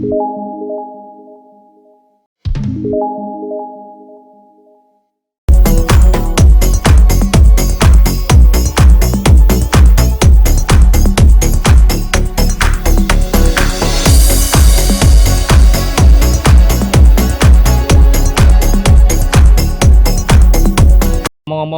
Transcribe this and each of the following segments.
Ngomong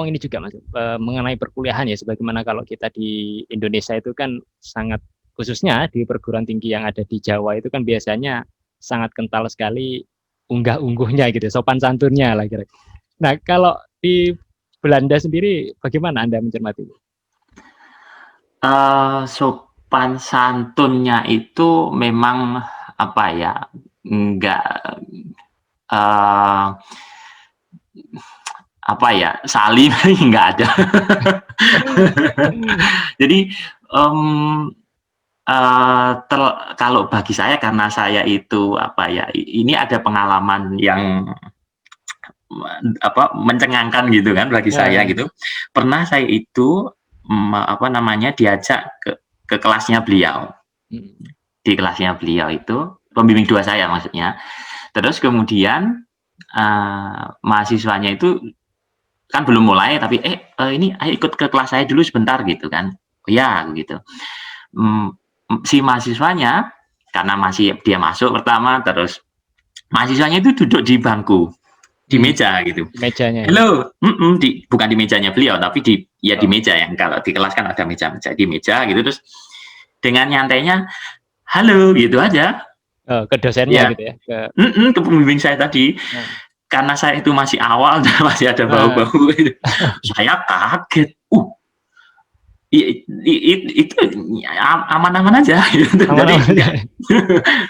ini juga Mas, mengenai perkuliahan ya, sebagaimana kalau kita di Indonesia itu kan sangat, khususnya di perguruan tinggi yang ada di Jawa itu kan biasanya sangat kental sekali unggah-ungguhnya gitu, sopan santunnya lah kira. Nah, kalau di Belanda sendiri bagaimana Anda mencermati? Sopan santunnya itu memang apa ya, enggak apa ya, salim nggak ada. Jadi kalau bagi saya, karena saya itu apa ya, ini ada pengalaman yang mencengangkan gitu kan bagi saya gitu. Pernah saya itu diajak ke kelasnya beliau. Di kelasnya beliau itu pembimbing 2 saya maksudnya. Terus kemudian mahasiswanya itu kan belum mulai, tapi ini ayo ikut ke kelas saya dulu sebentar gitu kan. Oh ya gitu. Si mahasiswanya, karena masih dia masuk pertama, terus mahasiswanya itu duduk di bangku, di meja gitu. Mejanya. Halo, bukan di mejanya beliau, tapi di meja, yang kalau di kelas kan ada meja-meja, di meja gitu. Terus dengan nyantainya, halo gitu aja. Ke dosennya gitu ya? Ke pembimbing saya tadi. Karena saya itu masih awal dan masih ada bau-bau gitu. Saya kaget. Itu aman-aman aja gitu.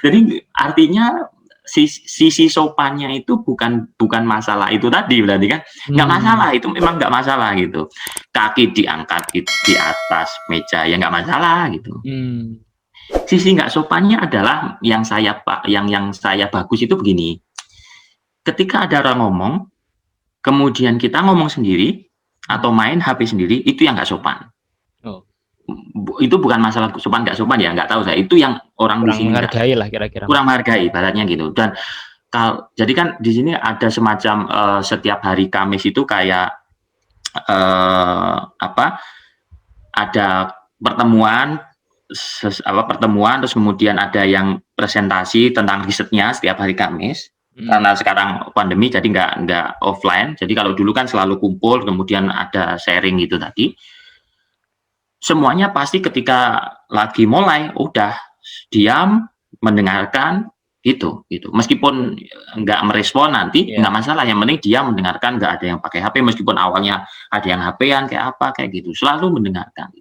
Jadi artinya sisi sopannya itu bukan masalah itu tadi, berarti kan nggak masalah, itu memang nggak masalah gitu. Kaki diangkat di atas meja ya nggak masalah gitu. Sisi nggak sopannya adalah yang saya bagus itu begini. Ketika ada orang ngomong, kemudian kita ngomong sendiri atau main HP sendiri, itu yang nggak sopan. Itu bukan masalah sopan nggak sopan ya, nggak tahu saya. Itu yang orang di sini menghargai lah kira-kira. Kurang menghargai, ibaratnya gitu. Dan jadi kan di sini ada semacam setiap hari Kamis itu kayak ada pertemuan terus kemudian ada yang presentasi tentang risetnya setiap hari Kamis. Karena sekarang pandemi jadi nggak offline. Jadi kalau dulu kan selalu kumpul, kemudian ada sharing gitu tadi. Semuanya pasti ketika lagi mulai udah diam, mendengarkan gitu. Meskipun nggak merespon nanti nggak masalah. Yang penting dia mendengarkan, nggak ada yang pakai HP. Meskipun awalnya ada yang HP-an kayak gitu, selalu mendengarkan.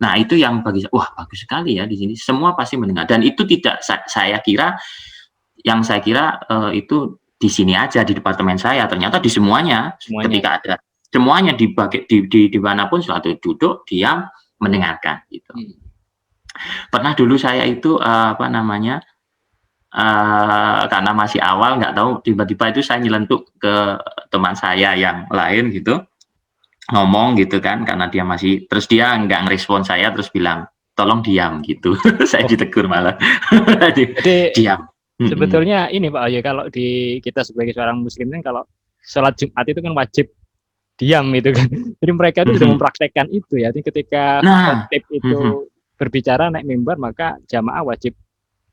Nah itu yang bagi saya, wah bagus sekali ya di sini. Semua pasti mendengar, dan itu tidak saya kira. Yang saya kira itu di sini aja di departemen saya, ternyata di semuanya. Ketika ada semuanya di manapun selalu duduk diam mendengarkan gitu. Pernah dulu saya itu karena masih awal nggak tahu, tiba-tiba itu saya nyelentuk ke teman saya yang lain gitu, ngomong gitu kan, karena dia masih, terus dia nggak ngerespon saya, terus bilang tolong diam gitu. Saya ditegur malah. Jadi diam. Sebetulnya ini Pak Ayu, kalau di kita sebagai seorang muslim kan kalau sholat Jumat itu kan wajib diam itu kan. Jadi mereka itu sudah mempraktekkan itu ya. Jadi ketika khotib itu berbicara naik mimbar, maka jamaah wajib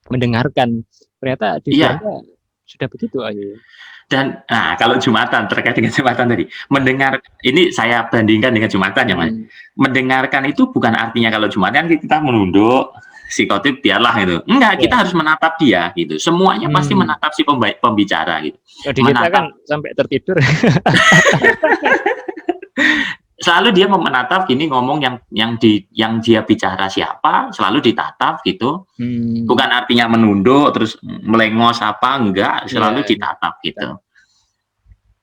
mendengarkan. Ternyata di Belanda sudah begitu Ayu. Dan kalau Jumatan, terkait dengan Jumatan tadi, mendengar, ini saya bandingkan dengan Jumatan ya Mas. Mendengarkan itu bukan artinya kalau Jumatan kita menunduk si khotib biarlah gitu. Enggak, kita harus menatap dia gitu. Semuanya pasti menatap si pembicara gitu. Jadi kita kan sampai tertidur. Selalu dia menatap gini, ngomong yang dia bicara siapa, selalu ditatap gitu. Bukan artinya menunduk terus melengos enggak, selalu ditatap gitu.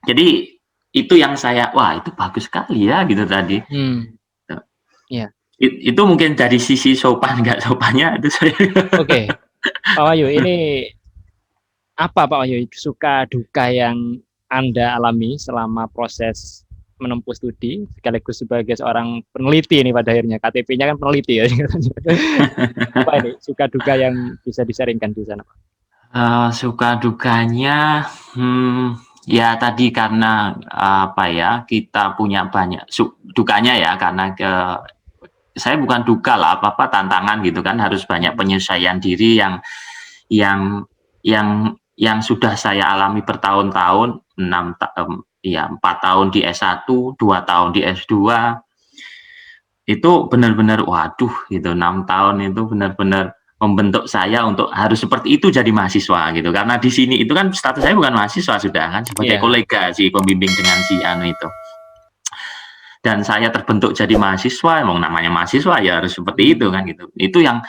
Jadi itu yang saya, wah itu bagus sekali ya gitu tadi. Itu mungkin dari sisi sopan nggak sopannya itu saya. Oke. Pak Wahyu, ini apa Pak Wahyu suka duka yang Anda alami selama proses menempuh studi sekaligus sebagai seorang peneliti ini pada akhirnya, KTP-nya kan peneliti ya. Apa ini suka duka yang bisa disaringkan di sana Pak? Suka dukanya, ya tadi karena, apa ya, kita punya banyak dukanya ya karena saya bukan duka lah, apa-apa tantangan gitu kan, harus banyak penyesuaian diri yang yang sudah saya alami bertahun-tahun, 4 tahun di S1, 2 tahun di S2, itu benar-benar waduh gitu, 6 tahun itu benar-benar membentuk saya untuk harus seperti itu jadi mahasiswa gitu. Karena di sini itu kan status saya bukan mahasiswa sudah kan, sebagai Iya. kolega si pembimbing dengan si anu itu. Dan saya terbentuk jadi mahasiswa, emang namanya mahasiswa ya harus seperti itu kan gitu. Itu yang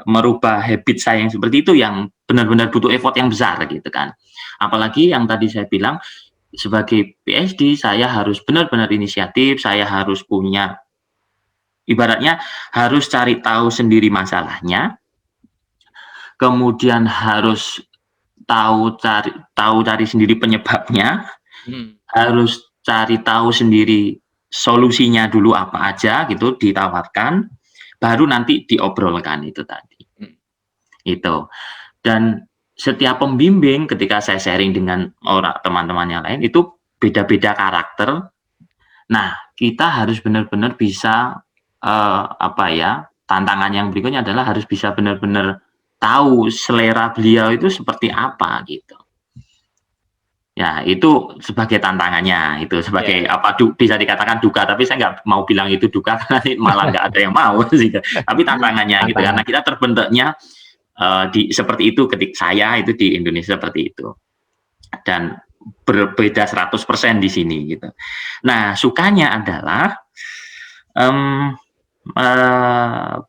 merubah habit saya yang seperti itu yang benar-benar butuh effort yang besar gitu kan. Apalagi yang tadi saya bilang sebagai PhD saya harus benar-benar inisiatif, saya harus punya ibaratnya harus cari tahu sendiri masalahnya, kemudian harus tahu cari sendiri penyebabnya, harus cari tahu sendiri solusinya dulu apa aja gitu ditawarkan, baru nanti diobrolkan itu tadi. Itu. Dan setiap pembimbing ketika saya sharing dengan orang teman-teman yang lain itu beda-beda karakter. Nah, kita harus benar-benar bisa apa ya? Tantangan yang berikutnya adalah harus bisa benar-benar tahu selera beliau itu seperti apa gitu. Ya, itu sebagai tantangannya, itu sebagai apa bisa dikatakan duka, tapi saya nggak mau bilang itu duka karena malah nggak ada yang mau sih. Tapi tantangannya gitu karena kita terbentuknya seperti itu ketika saya itu di Indonesia seperti itu. Dan berbeda 100% di sini gitu. Nah, sukanya adalah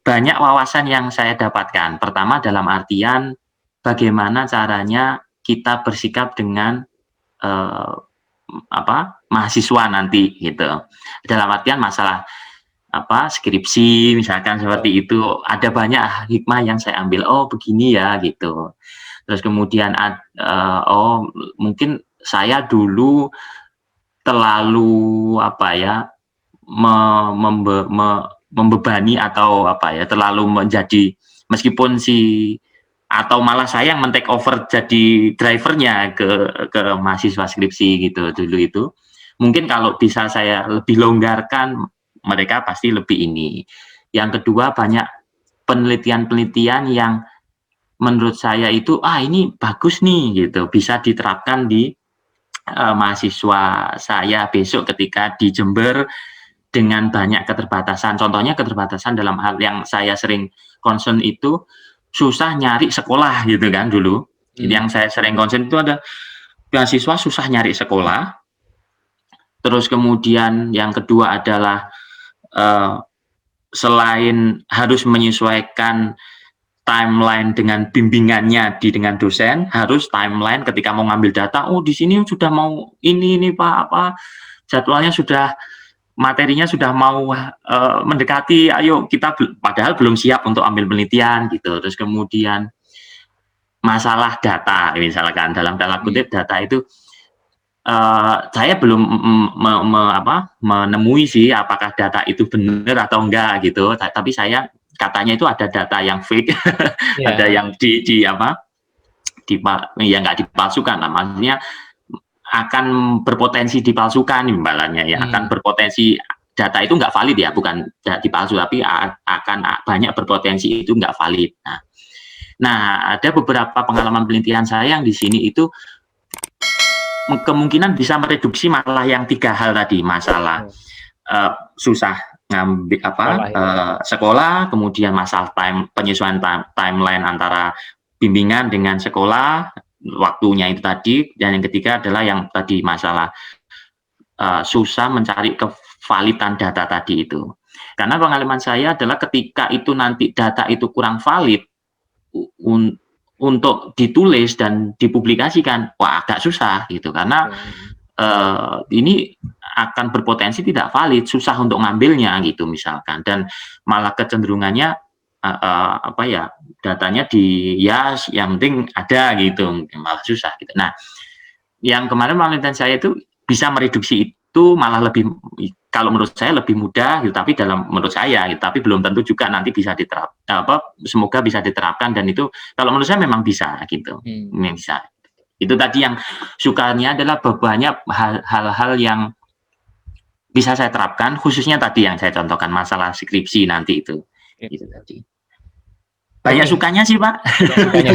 banyak wawasan yang saya dapatkan. Pertama dalam artian bagaimana caranya kita bersikap dengan mahasiswa nanti gitu. Dalam artian masalah skripsi misalkan seperti itu, ada banyak hikmah yang saya ambil, oh begini ya gitu. Terus kemudian oh mungkin saya dulu terlalu membebani atau terlalu menjadi meskipun atau malah saya yang men-take over jadi drivernya ke mahasiswa skripsi gitu dulu itu. Mungkin kalau bisa saya lebih longgarkan, mereka pasti lebih ini. Yang kedua banyak penelitian-penelitian yang menurut saya itu ini bagus nih gitu, bisa diterapkan di mahasiswa saya besok ketika di Jember dengan banyak keterbatasan. Contohnya keterbatasan dalam hal yang saya sering concern itu susah nyari sekolah gitu kan dulu. Yang saya sering concern itu ada mahasiswa susah nyari sekolah. Terus kemudian yang kedua adalah selain harus menyesuaikan timeline dengan bimbingannya dengan dosen, harus timeline ketika mau ngambil data, oh di sini sudah mau ini Pak, jadwalnya sudah, materinya sudah mau mendekati, ayo kita padahal belum siap untuk ambil penelitian gitu. Terus kemudian masalah data misalkan dalam tanda kutip data itu saya belum menemui sih apakah data itu benar atau enggak gitu, tapi saya katanya itu ada data yang fake, ada yang nggak dipalsukan, maksudnya akan berpotensi dipalsukan imbalannya ya, akan berpotensi data itu nggak valid ya, bukan dipalsu tapi akan banyak berpotensi itu nggak valid. Nah, ada beberapa pengalaman penelitian saya yang di sini itu kemungkinan bisa mereduksi masalah yang 3 hal tadi, masalah susah ngambil sekolah, kemudian masalah penyesuaian timeline antara bimbingan dengan sekolah, waktunya itu tadi, dan yang ketiga adalah yang tadi masalah susah mencari kevalidan data tadi itu. Karena pengalaman saya adalah ketika itu nanti data itu kurang valid untuk ditulis dan dipublikasikan, wah agak susah gitu, karena ini akan berpotensi tidak valid, susah untuk ngambilnya gitu misalkan, dan malah kecenderungannya datanya yang penting ada gitu, malah susah gitu. Nah, yang kemarin penelitian saya itu bisa mereduksi itu, malah lebih kalau menurut saya lebih mudah gitu, tapi menurut saya gitu, tapi belum tentu juga nanti bisa semoga bisa diterapkan, dan itu kalau menurut saya memang bisa gitu. Memang bisa. Itu tadi yang sukanya adalah banyak hal-hal yang bisa saya terapkan, khususnya tadi yang saya contohkan masalah skripsi nanti itu. Itu tadi. Banyak sukanya sih, Pak. Sukanya.